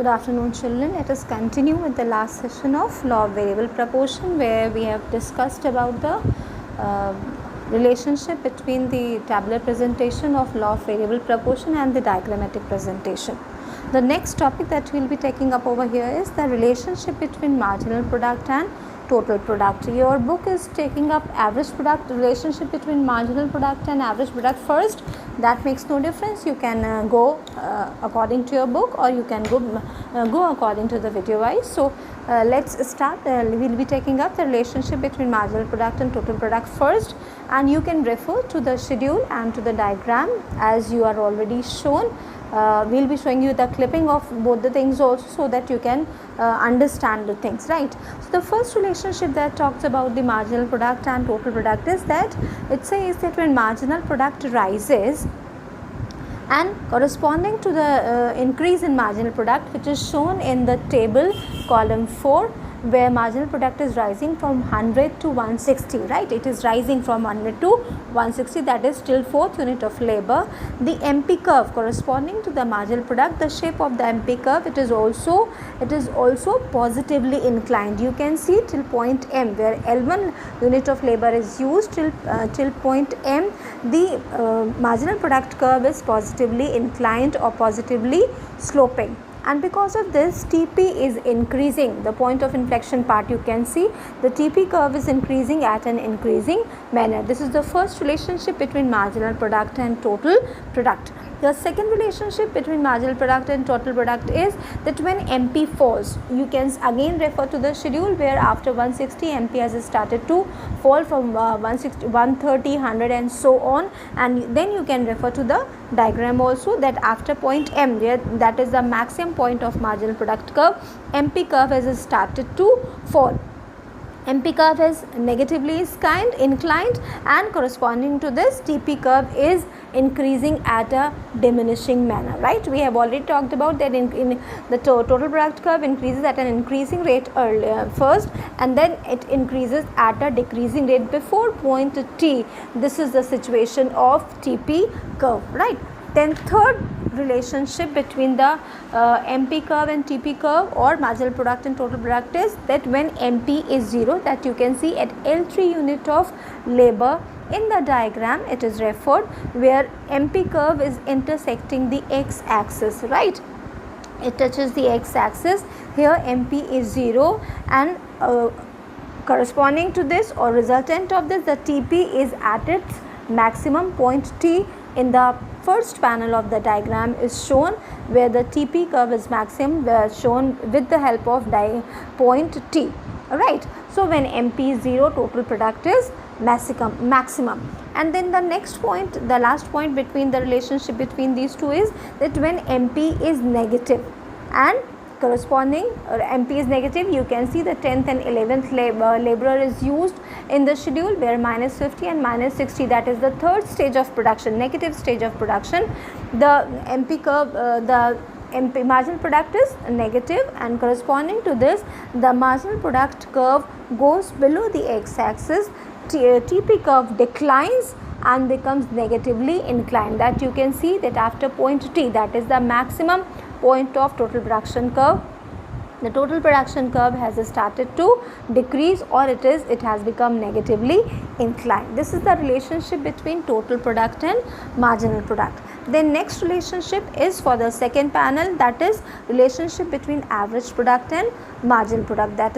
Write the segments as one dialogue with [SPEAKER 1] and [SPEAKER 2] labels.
[SPEAKER 1] Good afternoon, children. Let us continue with the last session of law of variable proportion, where we have discussed about the relationship between the tabular presentation of law of variable proportion and the diagrammatic presentation. The next topic that we will be taking up over here is the relationship between marginal product and total product. Your book is taking up average product, relationship between marginal product and average product first. That makes no difference. You can go according to your book, or you can go according to the video wise. So let's start. We will be taking up the relationship between marginal product and total product first, and you can refer to the schedule and to the diagram as you are already shown. We will be showing you the clipping of both the things also, so that you can understand the things, right? So the first relationship that talks about the marginal product and total product is that it says that when marginal product rises and corresponding to the increase in marginal product, which is shown in the table column 4, where marginal product is rising from 100 to 160, right? It is rising from 100 to 160, that is still 4th unit of labor. The MP curve corresponding to the marginal product, the shape of the MP curve, it is also positively inclined. You can see till point M, where L1 unit of labor is used, till point M, the marginal product curve is positively inclined or positively sloping. And because of this, TP is increasing. The point of inflection part, you can see the TP curve is increasing at an increasing manner. This is the first relationship between marginal product and total product. The second relationship between marginal product and total product is that when MP falls, you can again refer to the schedule, where after 160 MP has started to fall from 160, 130, 100 and so on, and then you can refer to the diagram also, that after point M, where that is the maximum point of marginal product curve, MP curve has started to fall. MP curve is negatively inclined, and corresponding to this, TP curve is increasing at a diminishing manner, right? We have already talked about that in the total product curve increases at an increasing rate first, and then it increases at a decreasing rate before point T. This is the situation of TP curve, right? Then third relationship between the MP curve and TP curve, or marginal product and total product, is that when MP is 0, that you can see at L3 unit of labor in the diagram, it is referred, where MP curve is intersecting the x-axis, right? It touches the x-axis. Here MP is 0, and corresponding to this or resultant of this, the TP is at its maximum. Point T in the first panel of the diagram is shown, where the TP curve is maximum, shown with the help of point T. Alright, so when MP is 0, total product is maximum. And then the next point, the last point between the relationship between these two, is that when MP is negative and corresponding, or MP is negative, you can see the 10th and 11th laborer is used in the schedule, where minus 50 and minus 60, that is the third stage of production, negative stage of production. The MP curve, the MP marginal product is negative, and corresponding to this, the marginal product curve goes below the x-axis. TP curve declines and becomes negatively inclined. That you can see that after point T, that is the maximum point of total production curve, the total production curve has started to decrease, or it has become negatively inclined. This is the relationship between total product and marginal product. Then next relationship is for the second panel, that is relationship between average product and marginal product. That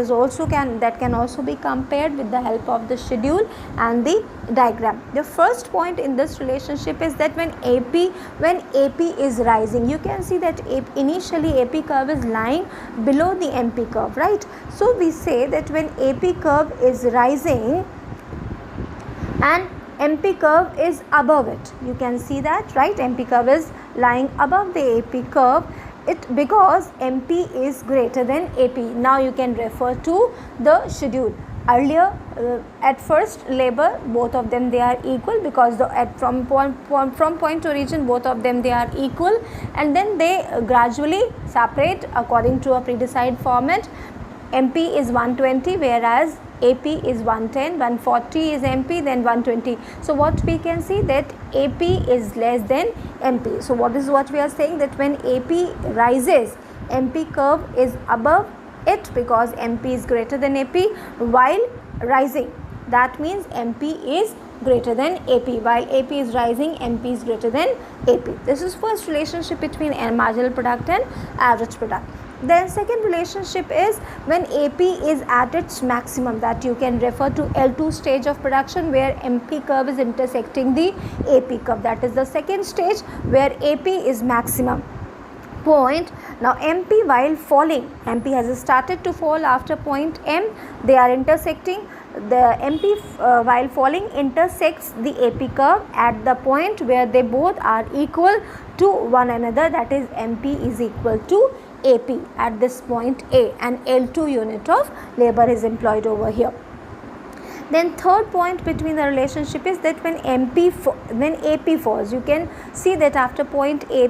[SPEAKER 1] can also be compared with the help of the schedule and the diagram. The first point in this relationship is that when AP is rising, you can see that initially AP curve is lying below the MP curve, right? So we say that when AP curve is rising and MP curve is above it, you can see that, right? MP curve is lying above the AP curve, because MP is greater than AP. Now you can refer to the schedule. Earlier, at first labor, both of them they are equal, because from point to origin, both of them they are equal, and then they gradually separate according to a predecided format. MP is 120, whereas AP is 110, 140 is MP, then 120. So what we can see that AP is less than MP. So what we are saying, that when AP rises, MP curve is above it because MP is greater than AP while rising. That means MP is greater than AP, while AP is rising, MP is greater than AP. This is first relationship between marginal product and average product. Then second relationship is when AP is at its maximum, that you can refer to L2 stage of production where MP curve is intersecting the AP curve. That is the second stage where AP is maximum point. Now MP while falling, MP has started to fall after point M, they are intersecting. The MP while falling intersects the AP curve at the point where they both are equal to one another, that is MP is equal to AP at this point A, and L2 unit of labor is employed over here. Then third point between the relationship is that when AP falls, you can see that after point A,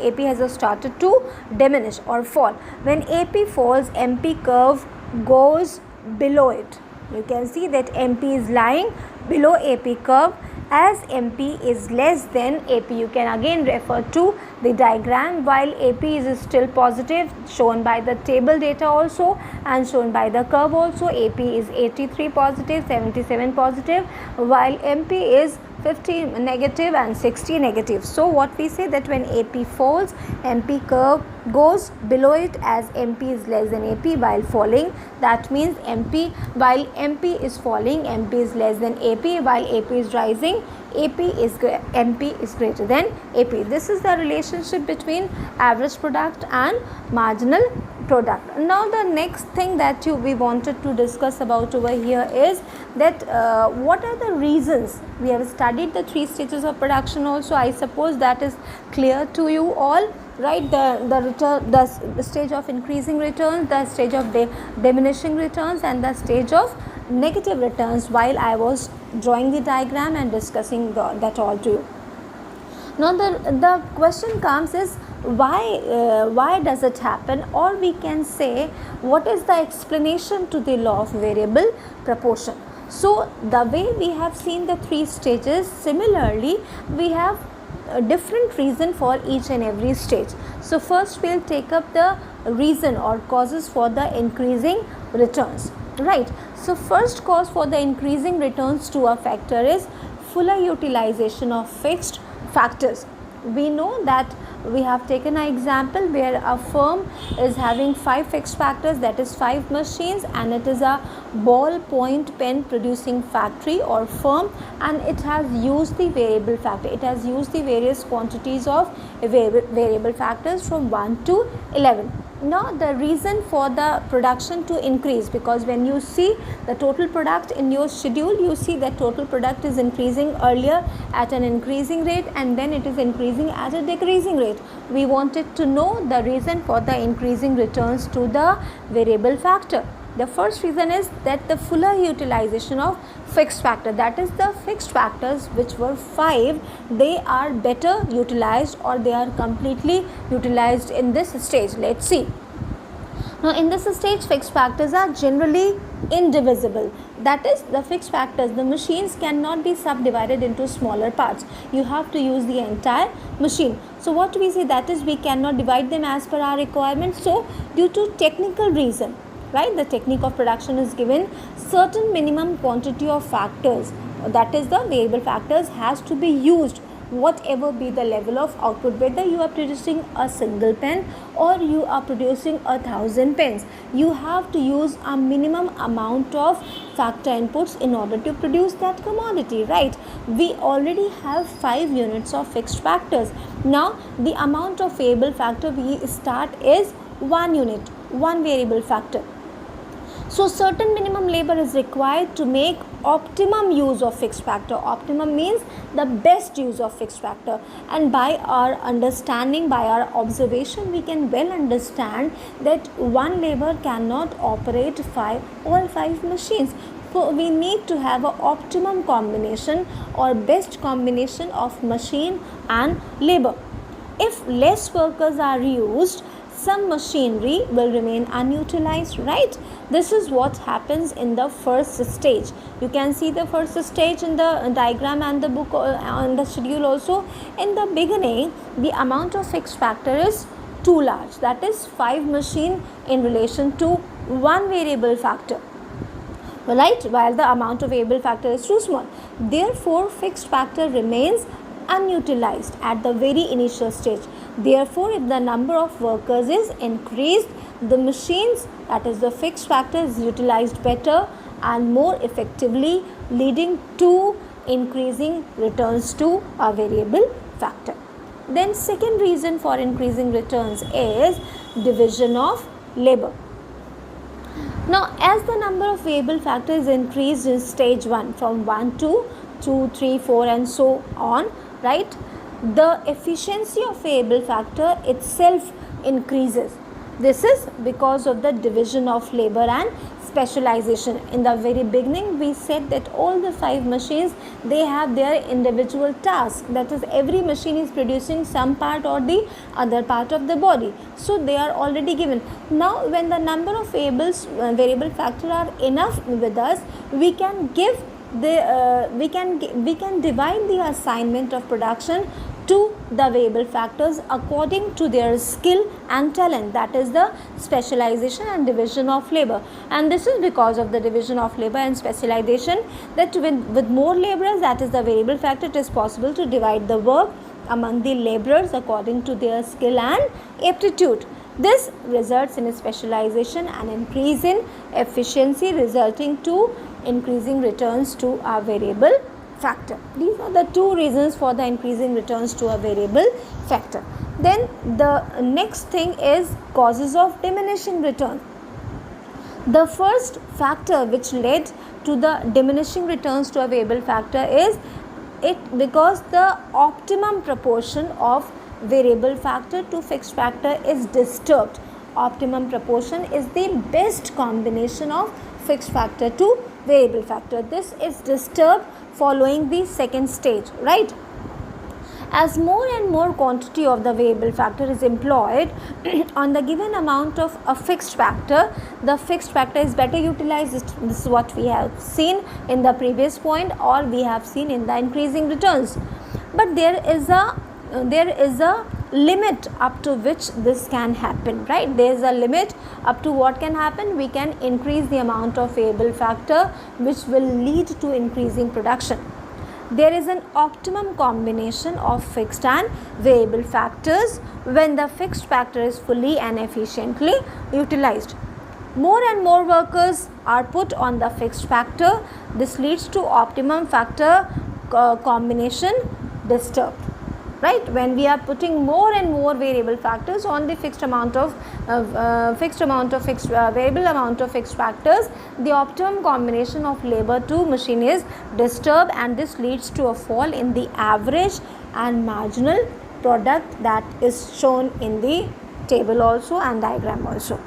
[SPEAKER 1] AP has started to diminish or fall. When AP falls, MP curve goes below it. You can see that MP is lying below AP curve. As MP is less than AP, you can again refer to the diagram. While AP is still positive, shown by the table data also and shown by the curve also, AP is 83 positive, 77 positive, while MP is 50 negative and 60 negative. So what we say that when AP falls, MP curve goes below it as MP is less than AP while falling. That means while MP is falling, MP is less than AP, while AP is rising, MP is greater than AP. This is the relationship between average product and marginal product. Now the next thing that we wanted to discuss about over here is that what are the reasons. We have studied the three stages of production also. I suppose that is clear to you all, right? The stage of increasing returns, the stage of diminishing returns, and the stage of negative returns while I was drawing the diagram and discussing that all to you. Now the question comes is why does it happen, or we can say what is the explanation to the law of variable proportion. So the way we have seen the three stages, similarly we have a different reason for each and every stage. So first we'll take up the reason or causes for the increasing returns, right? So first cause for the increasing returns to a factor is fuller utilization of fixed factors. We know that we have taken an example where a firm is having 5 fixed factors, that is 5 machines, and it is a ballpoint pen producing factory or firm, and it has used the variable factor. It has used the various quantities of variable factors from 1 to 11. Now the reason for the production to increase, because when you see the total product in your schedule, you see that total product is increasing earlier at an increasing rate and then it is increasing at a decreasing rate. We wanted to know the reason for the increasing returns to the variable factor. The first reason is that the fuller utilization of fixed factor, that is the fixed factors which were 5, they are better utilized or they are completely utilized in this stage. Let's see. Now in this stage, fixed factors are generally indivisible. That is, the fixed factors, the machines cannot be subdivided into smaller parts. You have to use the entire machine. So what we say, that is, we cannot divide them as per our requirements. So due to technical reason, right, the technique of production is given certain minimum quantity of factors, that is the variable factors, has to be used whatever be the level of output, whether you are producing a single pen or you are producing 1,000 pens. You have to use a minimum amount of factor inputs in order to produce that commodity, right? We already have 5 units of fixed factors. Now the amount of variable factor we start is 1 unit, 1 variable factor. So certain minimum labor is required to make optimum use of fixed factor. Optimum means the best use of fixed factor, and by our understanding, by our observation, we can well understand that one labor cannot operate all 5 machines. So we need to have an optimum combination or best combination of machine and labor. If less workers are used, some machinery will remain unutilized, right? This is what happens in the first stage. You can see the first stage in the diagram and the book on the schedule also. In the beginning, the amount of fixed factor is too large, that is 5 machine in relation to one variable factor, right, while the amount of variable factor is too small. Therefore, fixed factor remains unutilized at the very initial stage. Therefore, if the number of workers is increased, the machines, that is the fixed factor, is utilized better and more effectively, leading to increasing returns to a variable factor. Then second reason for increasing returns is division of labor. Now, as the number of variable factors increased in stage 1 from 1 to 2, 3, 4 and so on, right, the efficiency of variable factor itself increases. This is because of the division of labor and specialization. In the very beginning, we said that all the 5 machines, they have their individual task. That is, every machine is producing some part or the other part of the body. So they are already given. Now, when the number of variable factors are enough with us, we can give the we can divide the assignment of production to the variable factors according to their skill and talent, that is the specialization and division of labor. And this is because of the division of labor and specialization that with more laborers, that is the variable factor, it is possible to divide the work among the laborers according to their skill and aptitude. This results in a specialization and increase in efficiency, resulting to increasing returns to a variable factor. These are the two reasons for the increasing returns to a variable factor. Then the next thing is causes of diminishing return. The first factor which led to the diminishing returns to a variable factor is because the optimum proportion of variable factor to fixed factor is disturbed. Optimum proportion is the best combination of fixed factor to variable factor. This is disturbed following the second stage, right? As more and more quantity of the variable factor is employed on the given amount of a fixed factor, the fixed factor is better utilized. This is what we have seen in the previous point, or we have seen in the increasing returns. But there is a limit up to which this can happen, right? There is a limit up to what can happen. We can increase the amount of variable factor, which will lead to increasing production. There is an optimum combination of fixed and variable factors when the fixed factor is fully and efficiently utilized. More and more workers are put on the fixed factor. This leads to optimum factor combination disturbed, right? When we are putting more and more variable factors on the variable amount of fixed factors, the optimum combination of labor to machine is disturbed, and this leads to a fall in the average and marginal product that is shown in the table also and diagram also.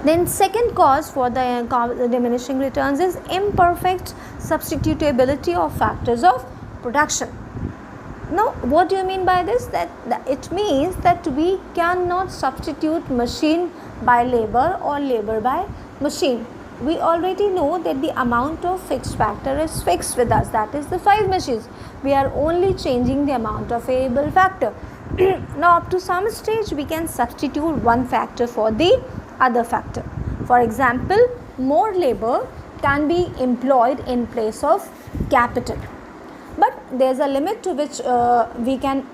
[SPEAKER 1] Then second cause for the diminishing returns is imperfect substitutability of factors of production. Now, what do you mean by this? That it means that we cannot substitute machine by labor or labor by machine. We already know that the amount of fixed factor is fixed with us, that is the 5 machines. We are only changing the amount of variable factor. Now, up to some stage, we can substitute one factor for the other factor. For example, more labor can be employed in place of capital. But there is a limit to which we can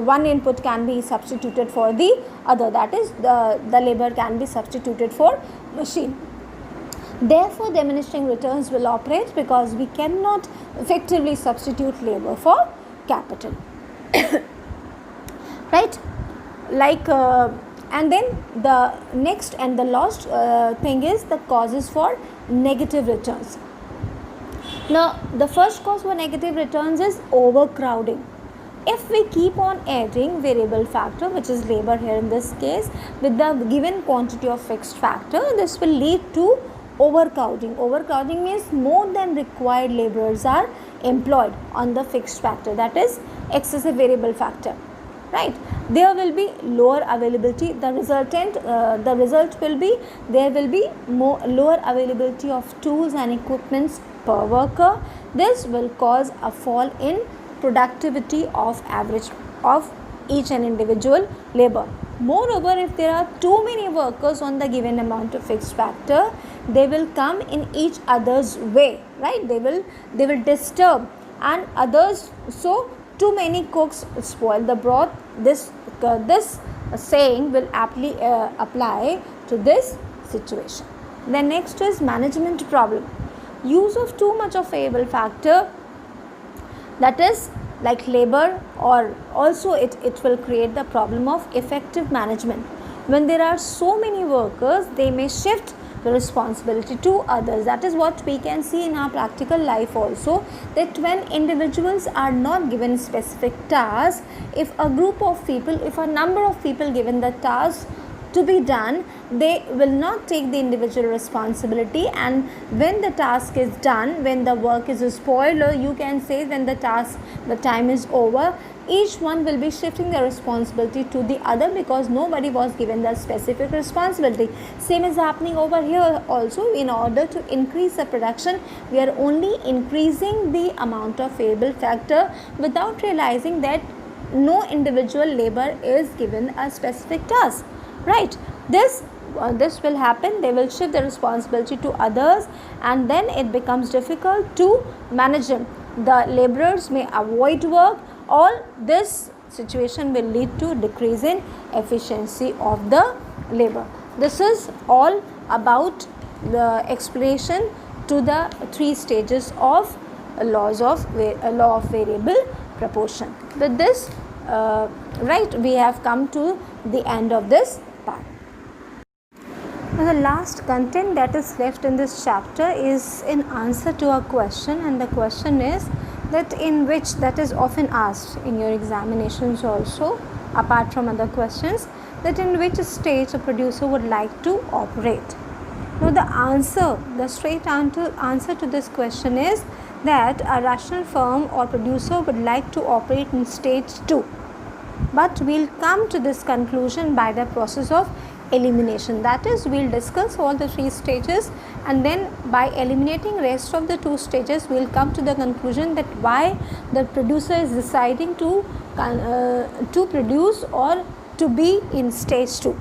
[SPEAKER 1] one input can be substituted for the other, that is the labor can be substituted for machine. Therefore, diminishing returns will operate because we cannot effectively substitute labor for capital. Right? And then the next and the last thing is the causes for negative returns. Now, the first cause for negative returns is overcrowding. If we keep on adding variable factor, which is labor here in this case, with the given quantity of fixed factor, this will lead to overcrowding. Overcrowding means more than required laborers are employed on the fixed factor, that is excessive variable factor, right? There will be lower availability. The result will be there will be lower availability of tools and equipments per worker. This will cause a fall in productivity of each and individual labor. Moreover, if there are too many workers on the given amount of fixed factor, they will come in each other's way, right? They will disturb and others. So too many cooks spoil the broth. This saying will aptly apply to this situation. Then next is management problem. Use of too much of variable factor, that is like labor, or also it will create the problem of effective management. When there are so many workers, they may shift the responsibility to others. That is what we can see in our practical life also, that when individuals are not given specific tasks, if a group of people, if a number of people given the task to be done, they will not take the individual responsibility, and when the task is done, when the work is spoiled, or you can say when the time is over, each one will be shifting the responsibility to the other because nobody was given the specific responsibility. Same is happening over here also. In order to increase the production, we are only increasing the amount of variable factor without realizing that no individual labor is given a specific task, right? This will happen. They will shift the responsibility to others, and then it becomes difficult to manage them. The laborers may avoid work. All this situation will lead to decrease in efficiency of the labor. This is all about the explanation to the three stages of law of variable proportion. With this, we have come to the end of this part. Now, the last content that is left in this chapter is in answer to a question, and the question is that in which, that is often asked in your examinations also, apart from other questions, that in which stage a producer would like to operate. Now, the straight answer to this question is that a rational firm or producer would like to operate in stage 2. But we'll come to this conclusion by the process of elimination. That is, we'll discuss all the three stages, and then by eliminating rest of the two stages, we'll come to the conclusion that why the producer is deciding to produce or to be in stage 2.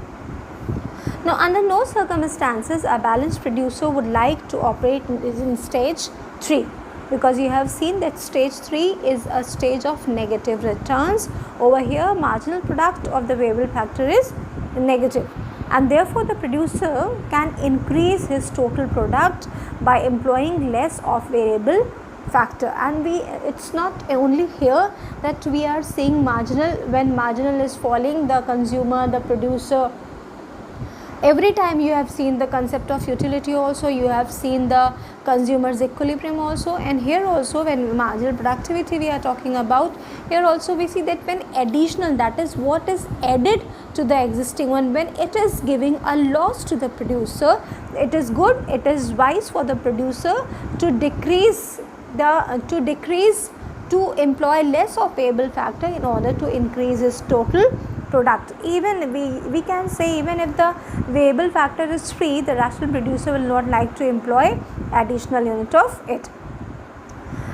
[SPEAKER 1] Now, under no circumstances a balanced producer would like to operate in stage 3, because you have seen that stage 3 is a stage of negative returns. Over here, marginal product of the variable factor is negative, and therefore the producer can increase his total product by employing less of variable factor. And it's not only here that we are seeing marginal. When marginal is falling, the consumer, the producer, every time you have seen the concept of utility also, you have seen the consumer's equilibrium also, and here also when marginal productivity we are talking about, here also we see that when additional, that is what is added to the existing one, when it is giving a loss to the producer, it is good, it is wise for the producer to to employ less of variable factor in order to increase his total product. Even we can say, even if the variable factor is free, the rational producer will not like to employ additional unit of it.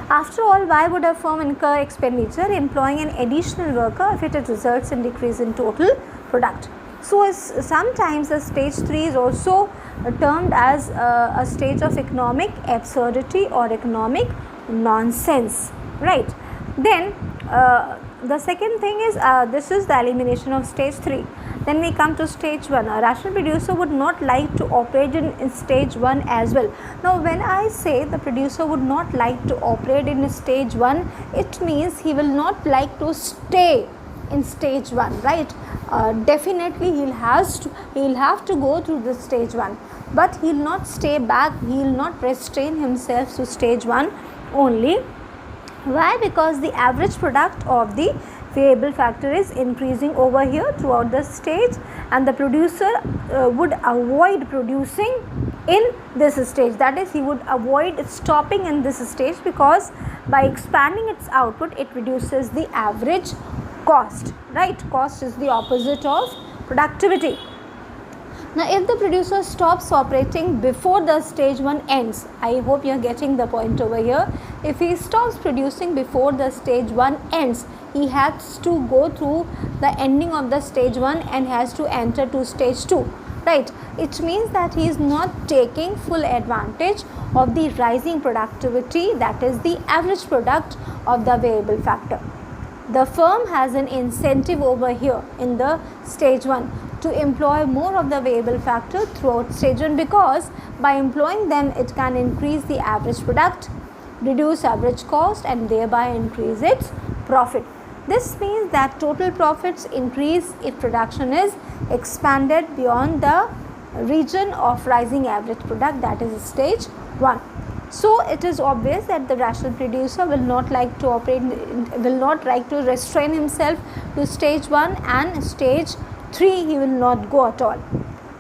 [SPEAKER 1] After all, why would a firm incur expenditure employing an additional worker if it results in decrease in total product? So sometimes the stage 3 is also termed as a stage of economic absurdity or economic nonsense, right? Then the second thing is this is the elimination of stage 3. Then we come to stage 1. A rational producer would not like to operate in stage 1 as well. Now, when I say the producer would not like to operate in stage 1, it means he will not like to stay in stage 1, right? Definitely he'll have to go through the stage 1, but he'll not stay back, he'll not restrain himself to stage 1 only. Why? Because the average product of the variable factor is increasing over here throughout the stage, and the producer would avoid producing in this stage. That is, he would avoid stopping in this stage, because by expanding its output, it reduces the average cost, right? Cost is the opposite of productivity. Now, if the producer stops operating before the stage 1 ends, I hope you are getting the point over here. If he stops producing before the stage 1 ends, he has to go through the ending of the stage 1 and has to enter to stage 2, right? It means that he is not taking full advantage of the rising productivity, that is the average product of the variable factor. The firm has an incentive over here in the stage 1 to employ more of the variable factor throughout stage 1, because by employing them it can increase the average product, reduce average cost, and thereby increase its profit. This means that total profits increase if production is expanded beyond the region of rising average product, that is stage 1. So it is obvious that the rational producer will not like to restrain himself to stage 1, and stage 3 he will not go at all.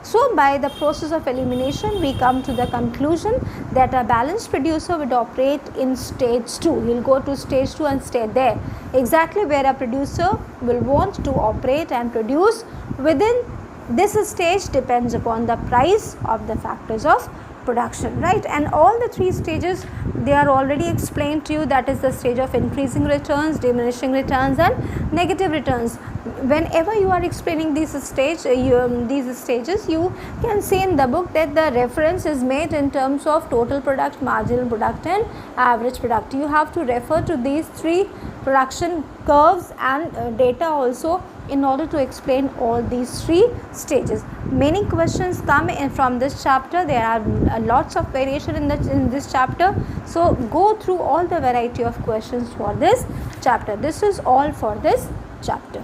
[SPEAKER 1] So by the process of elimination we come to the conclusion that a balanced producer would operate in stage 2. He will go to stage 2 and stay there, exactly where a producer will want to operate and produce within this stage depends upon the price of the factors of production, right? And all the 3 stages, they are already explained to you, that is the stage of increasing returns, diminishing returns, and negative returns. Whenever you are explaining these stages, you can see in the book that the reference is made in terms of total product, marginal product, and average product. You have to refer to these 3 production curves and data also in order to explain all these 3 stages. Many questions come in from this chapter. There are lots of variation in this chapter. So go through all the variety of questions for this chapter. This is all for this chapter.